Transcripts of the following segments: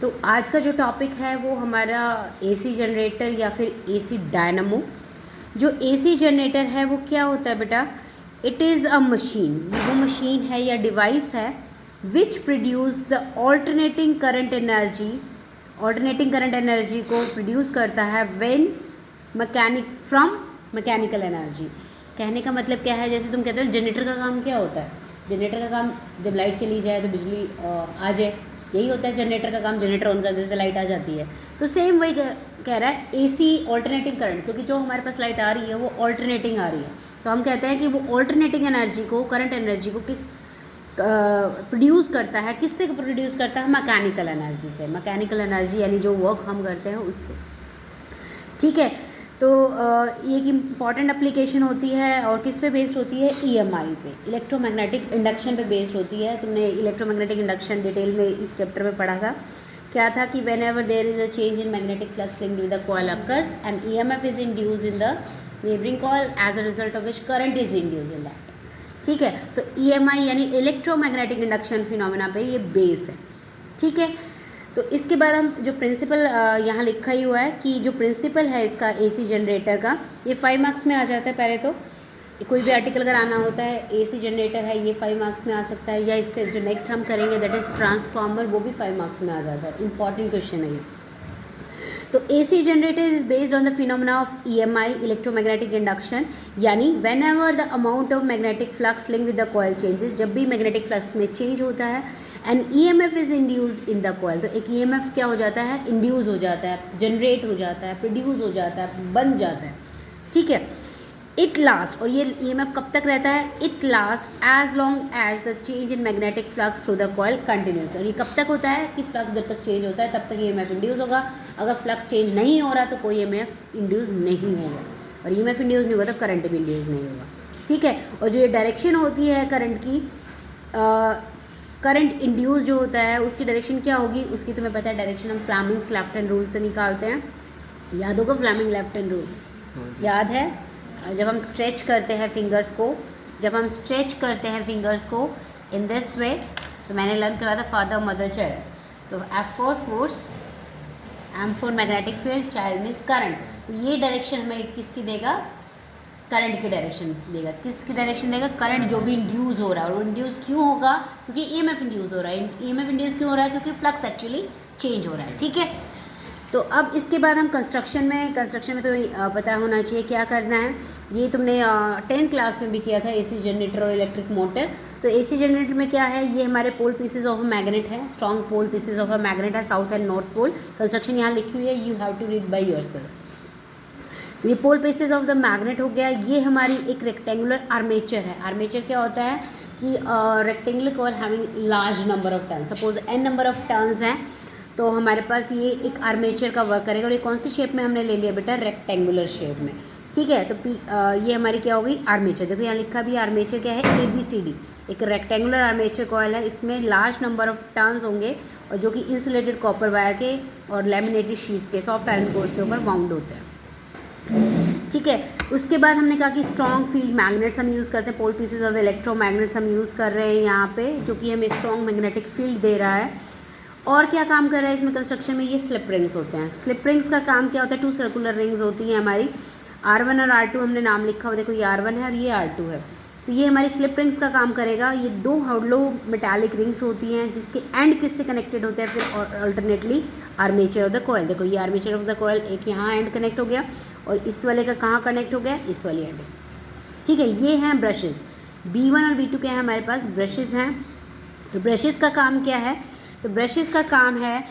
तो आज का जो टॉपिक है वो हमारा एसी जनरेटर या फिर एसी डायनामो। जो एसी जनरेटर है वो क्या होता है बेटा? इट इज़ अ मशीन, ये वो मशीन है या डिवाइस है which produce the alternating current energy को प्रोड्यूस करता है व्हेन फ्रॉम मैकेनिकल एनर्जी। कहने का मतलब क्या है, जैसे तुम कहते हो जनरेटर का काम क्या होता है? जनरेटर का काम जब लाइट चली जाए तो बिजली आ जाए, यही होता है जनरेटर का काम। जनरेटर ऑन कर देते लाइट आ जाती है। तो सेम वही कह रहा है एसी ऑल्टरनेटिंग करंट, क्योंकि जो हमारे पास लाइट आ रही है वो ऑल्टरनेटिंग आ रही है, तो हम कहते हैं कि वो ऑल्टरनेटिंग एनर्जी को, करंट एनर्जी को किस प्रोड्यूस करता है, किससे प्रोड्यूस करता है? मैकेनिकल एनर्जी से। मैकेनिकल एनर्जी यानी जो वर्क हम करते हैं उससे, ठीक है। तो ये एक इम्पॉर्टेंट एप्लीकेशन होती है और किस पे बेस्ड होती है? ईएमआई पे, इलेक्ट्रोमैग्नेटिक इंडक्शन पे बेस्ड होती है। तुमने इलेक्ट्रोमैग्नेटिक इंडक्शन डिटेल में इस चैप्टर में पढ़ा था। क्या था कि whenever there is a change in magnetic flux linked with the coil occurs and EMF is induced in the neighbouring coil as a result of which current is induced in that, ठीक है। तो EMI यानी electromagnetic induction phenomena पे ये base है, ठीक है। तो इसके बाद हम जो प्रिंसिपल यहाँ लिखा ही हुआ है कि जो प्रिंसिपल है इसका एसी जनरेटर का, ये 5 मार्क्स में आ जाता है। पहले तो कोई भी आर्टिकल अगर आना होता है एसी जनरेटर है, ये 5 मार्क्स में आ सकता है, या इससे जो नेक्स्ट हम करेंगे दैट इज़ ट्रांसफार्मर, वो भी 5 मार्क्स में आ जाता है। इंपॉर्टेंट क्वेश्चन है ये। तो AC generator is based on the phenomena of EMI, electromagnetic induction, यानी whenever the amount of magnetic flux link with the coil changes, जब भी मैग्नेटिक फ्लक्स में चेंज होता है and EMF is induced in the coil, तो एक EMF क्या हो जाता है? इंड्यूस हो जाता है, जनरेट हो जाता है, प्रोड्यूस हो जाता है, बन जाता है, ठीक है। इट लास्ट, और ये ईएमएफ कब तक रहता है? It last as long as the change in magnetic flux through the coil continues. और ये कब तक होता है कि फ्लक्स जब तक चेंज होता है तब तक ईएमएफ इंड्यूस होगा। अगर फ्लक्स चेंज नहीं हो रहा तो कोई ईएमएफ इंड्यूस नहीं होगा, और ईएमएफ इंड्यूस नहीं होगा तो करंट भी इंड्यूस नहीं होगा, ठीक है। और जो ये डायरेक्शन होती है करंट की, करंट इंड्यूस जो होता है उसकी डायरेक्शन क्या होगी? उसकी तुम्हें पता है डायरेक्शन हम फ्लेमिंग्स लेफ्ट हैंड रूल से निकालते हैं। याद होगा फ्लेमिंग लेफ्ट हैंड रूल, याद है? जब हम स्ट्रेच करते हैं फिंगर्स को, इन दिस वे, तो मैंने लर्न करा था फादर मदर चाइल्ड। तो F for force, M for magnetic field, child means current. तो ये डायरेक्शन हमें किसकी देगा? करंट की डायरेक्शन देगा। किसकी डायरेक्शन देगा? करंट जो भी इंड्यूस हो रहा है। और इंड्यूस क्यों होगा? क्योंकि ईएमएफ इंड्यूस हो रहा है। ईएमएफ इंड्यूस क्यों हो रहा है? क्योंकि फ्लक्स एक्चुअली चेंज हो रहा है, ठीक है। तो अब इसके बाद हम कंस्ट्रक्शन में तो पता होना चाहिए क्या करना है। ये तुमने 10th क्लास में भी किया था, एसी जनरेटर और इलेक्ट्रिक मोटर। तो एसी जनरेटर में क्या है? ये हमारे pole pieces of a magnet है, strong pole pieces of a magnet है, south and north pole. Construction यहाँ लिखी हुई है, you have to read by yourself. तो ये pole pieces of the magnet हो गया। ये हमारी एक रेक्टेंगुलर आर्मेचर है। आर्मेचर क्या होता है कि rectangular coil having large number of turns, suppose n number of turns हैं, तो हमारे पास ये एक आर्मेचर का वर्क करेगा। और ये कौन सी शेप में हमने ले लिया बेटा? रेक्टेंगुलर शेप में, ठीक है। तो ये हमारी क्या हो गई? आर्मेचर। देखो यहाँ लिखा भी आर्मेचर क्या है? ABCD। एक रेक्टेंगुलर आर्मेचर कॉइल है, इसमें लार्ज नंबर ऑफ टर्न्स होंगे और जो कि इंसुलेटेड कॉपर वायर के और लेमिनेटेड शीट्स के, सॉफ्ट आयरन कोर्स के ऊपर बाउंड होते हैं, ठीक है। उसके बाद हमने कहा कि स्ट्रॉन्ग फील्ड मैग्नेट्स हम यूज़ करते हैं। पोल पीसेज ऑफ इलेक्ट्रोमैग्नेट्स हम यूज़ कर रहे हैं यहाँ पे, जो कि हमें स्ट्रॉन्ग मैग्नेटिक फील्ड दे रहा है। और क्या काम कर रहा है इसमें कंस्ट्रक्शन में? ये स्लिप रिंग्स होते हैं। स्लिप रिंग्स का काम क्या होता है? 2 सर्कुलर रिंग्स होती हैं हमारी, R1 और R2 हमने नाम लिखा हुआ, देखो ये R1 है और ये R2 है। तो ये हमारी स्लिप रिंग्स का काम करेगा। ये 2 हॉलो मेटालिक रिंग्स होती हैं जिसके एंड किससे कनेक्टेड होते हैं? फिर alternately armature of the coil. देखो ये आर्मेचर ऑफ द कॉइल एक यहाँ एंड कनेक्ट हो गया और इस वाले का कहाँ कनेक्ट हो गया? इस वाले एंड, ठीक है। ये हैं ब्रशेज़, B1 और B2 के हैं हमारे पास ब्रशेज़ हैं। तो ब्रशेज़ का काम क्या है? तो ब्रशेज़ का काम है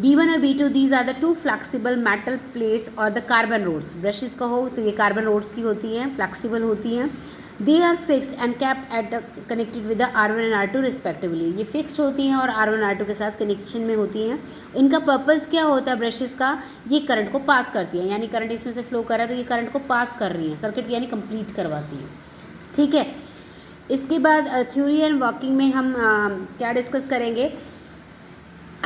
B1 और B2, these are the 2 flexible metal plates और द कार्बन रोड्स। ब्रशेज़ का हो तो ये कार्बन रोड्स की होती हैं, फ्लेक्सिबल होती हैं। They are fixed and kept at connected with the R1 and R2 respectively. ये फिक्स्ड होती हैं और R1 R2 के साथ कनेक्शन में होती हैं। इनका पर्पज़ क्या होता है ब्रशेज़ का? ये करंट को पास करती हैं, यानी करंट इसमें से फ्लो कर रहा है तो ये करंट को पास कर रही हैं, सर्किट यानी कंप्लीट करवाती हैं, ठीक है। इसके बाद थ्योरी एंड वर्किंग में हम क्या डिस्कस करेंगे?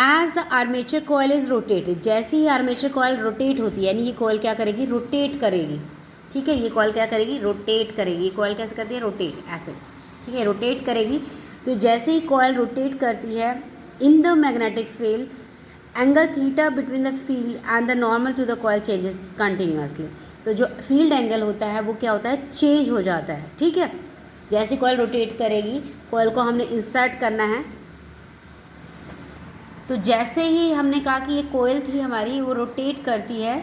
As the armature coil is rotated, जैसे ही आर्मेचर कॉइल रोटेट होती है, यानी ये कॉइल क्या करेगी? रोटेट करेगी, ठीक है। ये कॉइल क्या करेगी? रोटेट करेगी। ये कॉइल कैसे करती है? रोटेट, ऐसे, ठीक है, रोटेट करेगी। तो जैसे ही कॉइल रोटेट करती है in the magnetic field, angle theta between the field and the normal to the coil changes continuously. तो जो फील्ड एंगल होता है वो क्या होता है, चेंज हो जाता है, ठीक है। जैसे कॉइल रोटेट करेगी, कॉइल को हमने इंसर्ट करना है, तो जैसे ही हमने कहा कि ये कॉइल थी हमारी वो रोटेट करती है,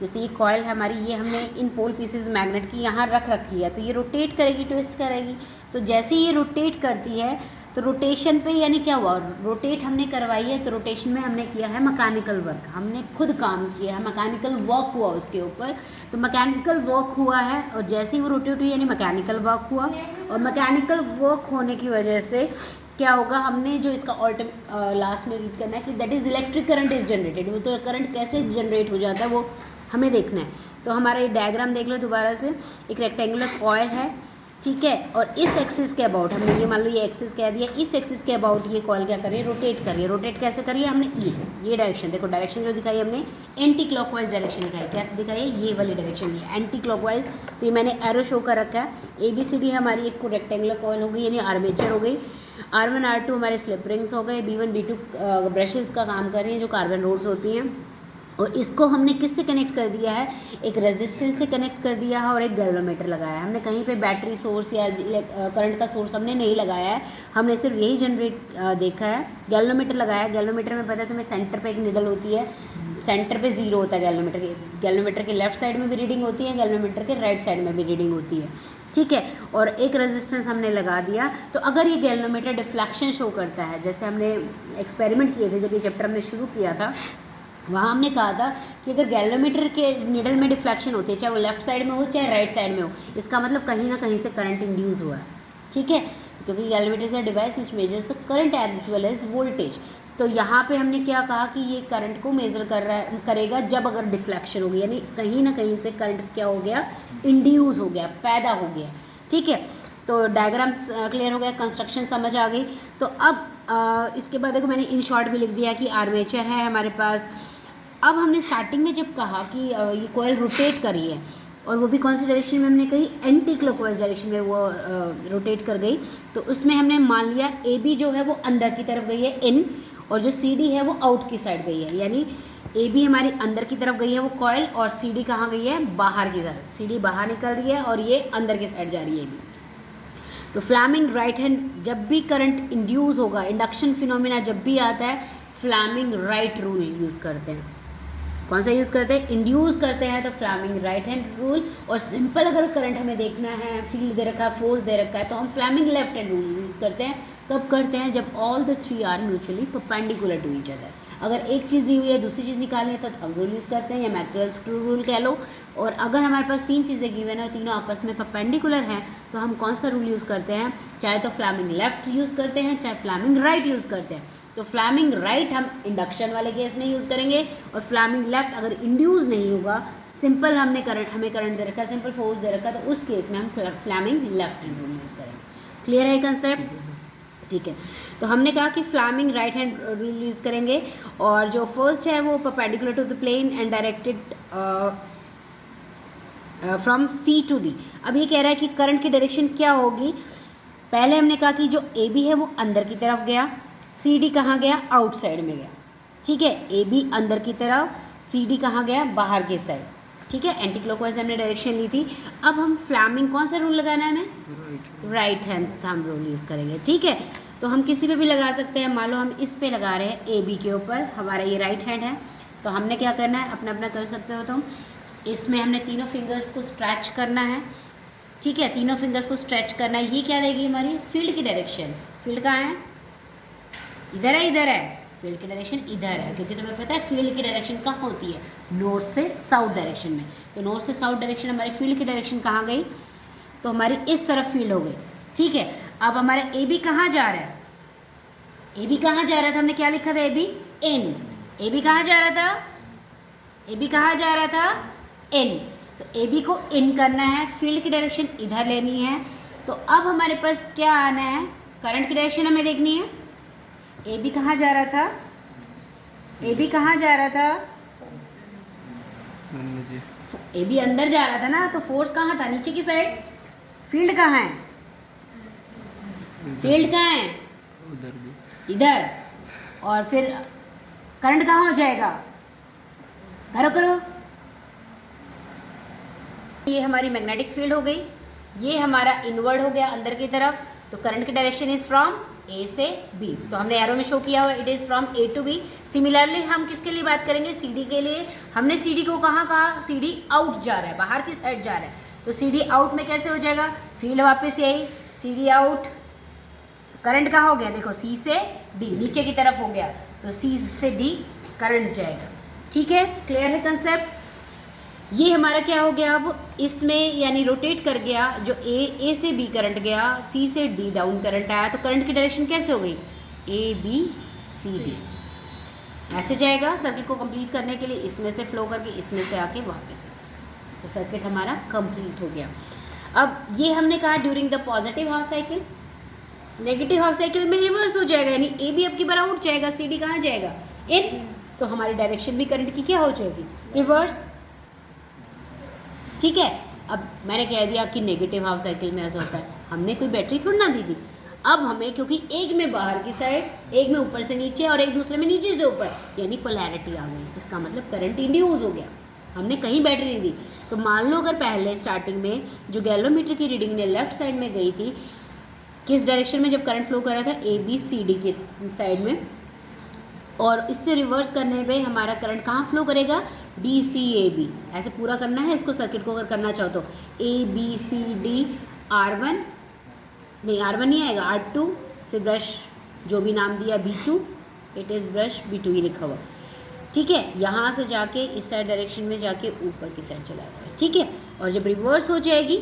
जैसे ये कॉइल है हमारी, ये हमने इन पोल पीसेस मैग्नेट की यहाँ रख रखी है, तो ये रोटेट करेगी, ट्विस्ट करेगी। तो जैसे ही ये रोटेट करती है तो रोटेशन पे यानी क्या हुआ, रोटेट हमने करवाई है, तो रोटेशन में हमने किया है मैकेनिकल वर्क, हमने खुद काम किया है, मैकेनिकल वर्क हुआ उसके ऊपर। तो मैकेनिकल वर्क हुआ है और जैसे ही वो रोटेट हुई यानी मैकेनिकल वर्क हुआ, और मैकेनिकल वर्क होने की वजह से क्या होगा, हमने जो इसका लास्ट में रीड करना है कि that is electric current is generated. वो तो करंट कैसे जनरेट हो जाता है वो हमें देखना है। तो हमारा ये डायग्राम देख लो दोबारा से, एक रेक्टेंगुलर कॉइल है, ठीक है, और इस एक्सिस के अबाउट हमने ये मान लो ये एक्सिस कह दिया, इस एक्सिस के अबाउट ये कॉइल क्या कर रही है, रोटेट कर रही है। रोटेट कैसे करिए हमने, ये डायरेक्शन देखो, डायरेक्शन जो दिखाई हमने एंटी क्लॉकवाइज डायरेक्शन दिखाई, क्या दिखाई है, ये वाली डायरेक्शन है एंटी क्लॉकवाइज। तो ये मैंने एरो शो कर रखा है। ABCD हमारी एक रेक्टेंगुलर कॉइल हो गई यानी आर्मेचर हो गई, R1 R2 हमारे स्लिप रिंग्स हो गए, B1 B2 ब्रशेस का काम कर रही हैं जो कार्बन रोड्स होती हैं, और इसको हमने किससे कनेक्ट कर दिया है, एक रेजिस्टेंस से कनेक्ट कर दिया है और एक गैल्वेनोमीटर लगाया है। हमने कहीं पे बैटरी सोर्स या करंट का सोर्स हमने नहीं लगाया है, हमने सिर्फ यही जनरेट देखा है, गैल्वेनोमीटर लगाया है। गैल्वेनोमीटर में पता है तुम्हें सेंटर पे एक निडल होती है, सेंटर पे 0 होता है गैल्वेनोमीटर के लेफ्ट साइड में भी रीडिंग होती है, गैल्वेनोमीटर के राइट साइड में भी रीडिंग होती है, ठीक है। और एक रेजिस्टेंस हमने लगा दिया। तो अगर ये गैल्वेनोमीटर डिफ्लेक्शन शो करता है, जैसे हमने एक्सपेरिमेंट किए थे जब ये चैप्टर हमने शुरू किया था, वहाँ हमने कहा था कि अगर गैल्वेनोमीटर के निडल में डिफ्लेक्शन होती है, चाहे वो लेफ्ट साइड में हो चाहे राइट साइड में हो, इसका मतलब कहीं ना कहीं से करंट इंड्यूस हुआ है, ठीक है, क्योंकि galvanometer is a device which measures the current as well as voltage. तो यहाँ पे हमने क्या कहा कि ये करंट को मेज़र करेगा जब अगर डिफ्लेक्शन होगी, यानी कहीं ना कहीं से करंट क्या हो गया, इंड्यूस हो गया, पैदा हो गया, ठीक है। तो डायग्राम्स क्लियर हो गया, कंस्ट्रक्शन समझ आ गई। तो अब इसके बाद देखो मैंने इन शॉर्ट भी लिख दिया कि आर्मेचर है हमारे पास। अब हमने स्टार्टिंग में जब कहा कि ये कॉइल रोटेट करी है, और वो भी कौन सी डायरेक्शन में हमने कही, एंटी क्लॉकवाइज डायरेक्शन में वो रोटेट कर गई। तो उसमें हमने मान लिया AB जो है वो अंदर की तरफ गई है इन, और जो CD है वो आउट की साइड गई है, यानी AB हमारी अंदर की तरफ गई है वो कॉइल, और CD कहाँ गई है, बाहर की तरफ। CD बाहर निकल रही है और ये अंदर की साइड जा रही है AB। तो फ्लैमिंग राइट हैंड, जब भी करंट इंड्यूस होगा, इंडक्शन फिनोमिना जब भी आता है, फ्लैमिंग राइट रूल यूज़ करते हैं। कौन सा यूज़ करते हैं, इंड्यूस करते हैं तो फ्लैमिंग राइट हैंड रूल। और सिंपल अगर करंट हमें देखना है, फील्ड दे रखा है, फोर्स दे रखा है, तो हम Fleming left hand rule use करते हैं। कब करते हैं, जब all the 3 are mutually perpendicular to each other. अगर एक चीज़ दी हुई है दूसरी चीज़ निकालनी है तो थंब रूल यूज़ करते हैं, या मैक्सवेल्स रूल कह लो। और अगर हमारे पास 3 चीज़ें गिवन है और तीनों आपस में परपेंडिकुलर हैं, तो हम कौन सा रूल यूज़ करते हैं, चाहे तो फ्लैमिंग लेफ्ट यूज़ करते हैं चाहे फ्लैमिंग राइट यूज़ करते हैं। तो फ्लैमिंग राइट हम इंडक्शन वाले केस में यूज़ करेंगे, और फ्लैमिंग लेफ्ट अगर इंड्यूस नहीं होगा, सिंपल हमें करंट दे रखा है, सिंपल फोर्स दे रखा है, तो उस केस में हम Fleming left hand rule use करेंगे। क्लियर है कंसेप्ट, ठीक है। तो हमने कहा कि Fleming right hand rule use करेंगे, और जो फर्स्ट है वो perpendicular to the plane and directed from C to D। अब ये कह रहा है कि करंट की डायरेक्शन क्या होगी। पहले हमने कहा कि जो AB है वो अंदर की तरफ गया, CD कहाँ गया, आउटसाइड में गया, ठीक है। AB अंदर की तरफ, CD कहाँ गया, बाहर की साइड, ठीक है। एंटी क्लॉकवाइज हमने डायरेक्शन ली थी। अब हम फ्लैमिंग कौन सा रूल लगाना है हमें, right hand thumb rule use करेंगे, ठीक है। तो हम किसी पे भी लगा सकते हैं, मान लो हम इस पे लगा रहे हैं AB के ऊपर, हमारा ये राइट हैंड है, तो हमने क्या करना है, अपना अपना कर सकते हो तुम। इसमें हमने तीनों फिंगर्स को स्ट्रैच करना है, ठीक है, तीनों फिंगर्स को स्ट्रेच करना है। ये क्या देगी हमारी, फील्ड की डायरेक्शन। फील्ड कहाँ है, इधर है, इधर है, फील्ड की डायरेक्शन इधर है, क्योंकि तुम्हें पता है फील्ड की डायरेक्शन कहाँ होती है, नॉर्थ से साउथ डायरेक्शन में। तो नॉर्थ से साउथ डायरेक्शन हमारी फील्ड की डायरेक्शन कहाँ गई, तो हमारी इस तरफ फील्ड हो गई, ठीक है। अब हमारा AB कहाँ जा रहा है, AB कहाँ जा रहा था, हमने क्या लिखा था, AB इन। AB कहाँ जा रहा था, AB कहाँ जा रहा था, इन। तो AB को इन करना है, फील्ड की डायरेक्शन इधर लेनी है। तो अब हमारे पास क्या आना है, करंट की डायरेक्शन हमें देखनी है। AB कहाँ जा रहा था, AB कहाँ जा रहा था, AB अंदर जा रहा था ना, तो फोर्स कहाँ था, नीचे की साइड। फील्ड कहाँ है, फील्ड कहाँ है, इधर। और फिर करंट कहाँ हो जाएगा, करो करो। ये हमारी मैग्नेटिक फील्ड हो गई, ये हमारा इनवर्ड हो गया अंदर की तरफ, तो करंट की डायरेक्शन इज फ्रॉम ए से बी, तो हमने एरो में शो किया हुआ it is from A to B. Similarly हम किसके लिए बात करेंगे, सी डी के लिए। हमने सी डी को कहाँ कहा, सी डी आउट जा रहा है, बाहर की साइड जा रहा है, तो सी डी आउट में कैसे हो जाएगा, फील्ड वापस यही सी डी आउट, करंट कहाँ हो गया, देखो सी से डी नीचे की तरफ हो गया, तो सी से डी करंट जाएगा। ठीक है, क्लियर है कंसेप्ट। ये हमारा क्या हो गया, अब इसमें यानी रोटेट कर गया, जो ए से बी करंट गया, सी से डी डाउन करंट आया, तो करंट की डायरेक्शन कैसे हो गई, ए बी सी डी ऐसे जाएगा। सर्किट को कंप्लीट करने के लिए इसमें से फ्लो करके इसमें से आके वापस, तो सर्किट हमारा कंप्लीट हो गया। अब ये हमने कहा during the positive half cycle, negative half cycle में रिवर्स हो जाएगा, यानी ए बी अब की बार आउट जाएगा, सी डी कहाँ जाएगा, इन, तो हमारी डायरेक्शन भी करंट की क्या हो जाएगी, रिवर्स। ठीक है, अब मैंने कह दिया कि नेगेटिव हाफ साइकिल में ऐसा होता है, हमने कोई बैटरी थोड़ी ना दी थी। अब हमें, क्योंकि एक में बाहर की साइड, एक में ऊपर से नीचे और एक दूसरे में नीचे से ऊपर, यानी पोलैरिटी आ गई, इसका मतलब करंट इंड्यूस हो गया, हमने कहीं बैटरी नहीं दी। तो मान लो अगर पहले स्टार्टिंग में जो गैलोमीटर की रीडिंग ने लेफ्ट साइड में गई थी, किस डायरेक्शन में जब करंट फ्लो कर रहा था, ए बी सी डी के साइड में, और इससे रिवर्स करने पे हमारा करंट कहाँ फ्लो करेगा, डी सी ए बी, ऐसे पूरा करना है इसको सर्किट को अगर करना चाहो तो, A B C D R1 नहीं, R1 नहीं आएगा, R2, फिर ब्रश जो भी नाम दिया B2, it is brush B2 ही लिखा हुआ। ठीक है, यहाँ से जाके इस साइड डायरेक्शन में जाके ऊपर की साइड चला जाएगा। ठीक है, और जब रिवर्स हो जाएगी,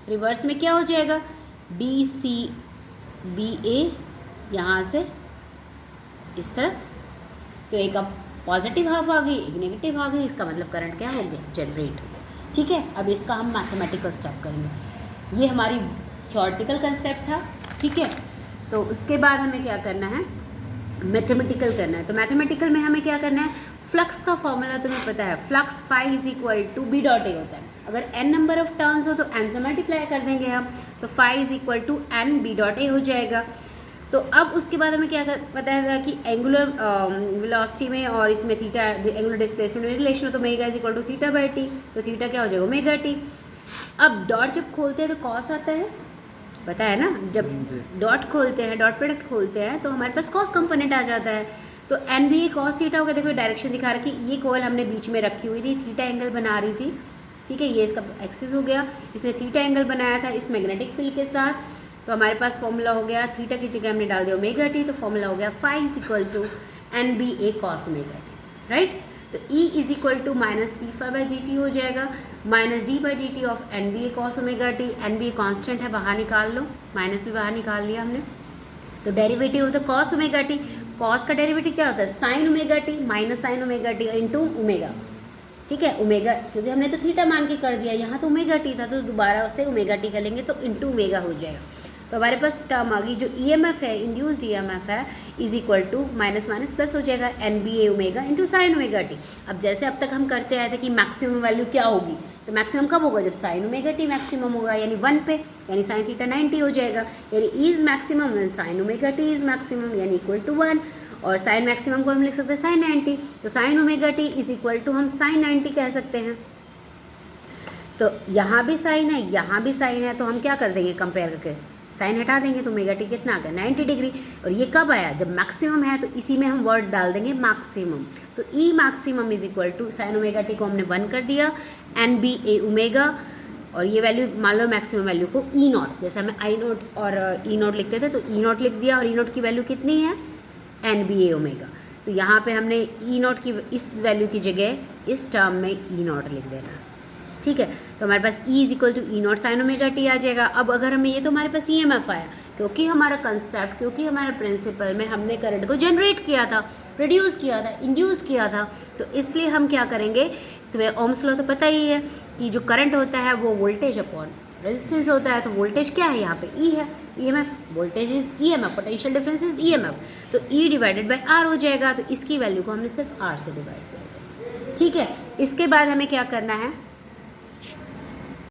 रिवर्स में क्या हो जाएगा, डी सी बी ए, यहाँ से इस तरफ, तो एक अब पॉजिटिव हाफ आ गई, एक नेगेटिव आ गई, इसका मतलब करंट क्या हो गया, जनरेट हो गया। ठीक है, अब इसका हम मैथमेटिकल स्टेप करेंगे। ये हमारी थ्योरेटिकल कंसेप्ट था। ठीक है, तो उसके बाद हमें क्या करना है, मैथमेटिकल करना है। तो मैथमेटिकल में हमें क्या करना है, फ्लक्स का फॉर्मूला तुम्हें पता है, flux phi is equal to B dot A होता है। अगर n नंबर ऑफ टर्न्स हो तो n से मल्टीप्लाई कर देंगे हम, तो phi is equal to n B dot A हो जाएगा। तो अब उसके बाद हमें क्या पता है कि एंगुलर वेलोसिटी में और इसमें थीटा, एंगुलर डिस्प्लेसमेंट में रिलेशन हो, तो omega is equal to theta by T, तो थीटा क्या हो जाएगा, ओमेगा टी। अब डॉट जब खोलते हैं तो कॉस आता है, पता है ना, जब डॉट खोलते हैं, डॉट प्रोडक्ट खोलते हैं, तो हमारे पास कॉस कंपोनेंट आ जाता है, तो N B A cos theta होगा। देखो डायरेक्शन दिखा रखी, ये कॉइल हमने बीच में रखी हुई थी, थीटा एंगल बना रही थी। ठीक है, ये इसका एक्सिस हो गया, इसने थीटा एंगल बनाया था इस मैग्नेटिक फील्ड के साथ, तो हमारे पास फॉर्मूला हो गया, थीटा की जगह हमने डाल दिया ओमेगा टी, तो फॉर्मूला हो गया phi is equal to N B A cos omega T, right. तो E is equal to minus T phi by D T हो जाएगा, minus D by D T of N B A cos omega T. N B A constant है, बाहर निकाल लो, minus भी बाहर निकाल लिया हमने, तो डेरिवेटिव होता है कॉस ओमेगा टी। कॉस का डेरिवेटिव क्या होता है, sign omega T, minus sign omega T into omega. ठीक है, ओमेगा क्योंकि हमने तो थीटा मान के कर दिया, यहाँ तो ओमेगा टी था, तो दोबारा से ओमेगा टी कर लेंगे, तो इंटू ओमेगा हो जाएगा। तो हमारे पास टर्म आ गई, जो ईएमएफ है, इंड्यूस्ड ईएमएफ है, is equal to minus minus plus हो जाएगा, N B A omega into sine omega T. अब जैसे अब तक हम करते आए थे कि मैक्सिमम वैल्यू क्या होगी, तो मैक्सिमम कब होगा, जब साइन ओमेगा टी मैक्सिमम होगा, यानी 1 पे, यानी साइन थीटा 90 हो जाएगा, यानी E is maximum when sign omega T is maximum, यानी इक्वल टू 1। और साइन मैक्सिमम को हम लिख सकते हैं साइन 90, तो sine omega T is equal to हम साइन 90 कह सकते हैं। तो यहाँ भी साइन है, यहाँ भी साइन है, तो हम क्या कर देंगे, कंपेयर करके साइन हटा देंगे, तो ओमेगा टी कितना आ गया, 90 डिग्री। और ये कब आया, जब मैक्सिमम है, तो इसी में हम वर्ड डाल देंगे मैक्सिमम। तो E maximum is equal to sine omega T को हमने 1 कर दिया, एन बी ए ओमेगा, और ये वैल्यू मान लो मैक्सिमम वैल्यू को ई नॉट, जैसे हमें आई नॉट और ई नॉट लिखते थे, तो ई नॉट लिख दिया, और ई नॉट की वैल्यू कितनी है, एन बी ए ओमेगा। तो यहाँ पे हमने ई नॉट की इस वैल्यू की जगह इस टर्म में ई नॉट लिख देना। ठीक है, तो हमारे पास E is equal to E naught sine omega T आ जाएगा। अब अगर हमें ये, तो हमारे पास EMF आया, क्योंकि हमारा कंसेप्ट, क्योंकि हमारा प्रिंसिपल में हमने करंट को जनरेट किया था, प्रोड्यूस किया था, इंड्यूस किया था, तो इसलिए हम क्या करेंगे, तुम्हें ओम्स लॉ तो पता ही है कि जो करंट होता है वो वोल्टेज अपॉन रेजिस्टेंस होता है। तो वोल्टेज क्या है, यहाँ पे E है, EMF, voltage is EMF, potential difference is EMF, तो E डिवाइडेड बाई R हो जाएगा। तो इसकी वैल्यू को हमने सिर्फ R से डिवाइड कर दिया। ठीक है, इसके बाद हमें क्या करना है,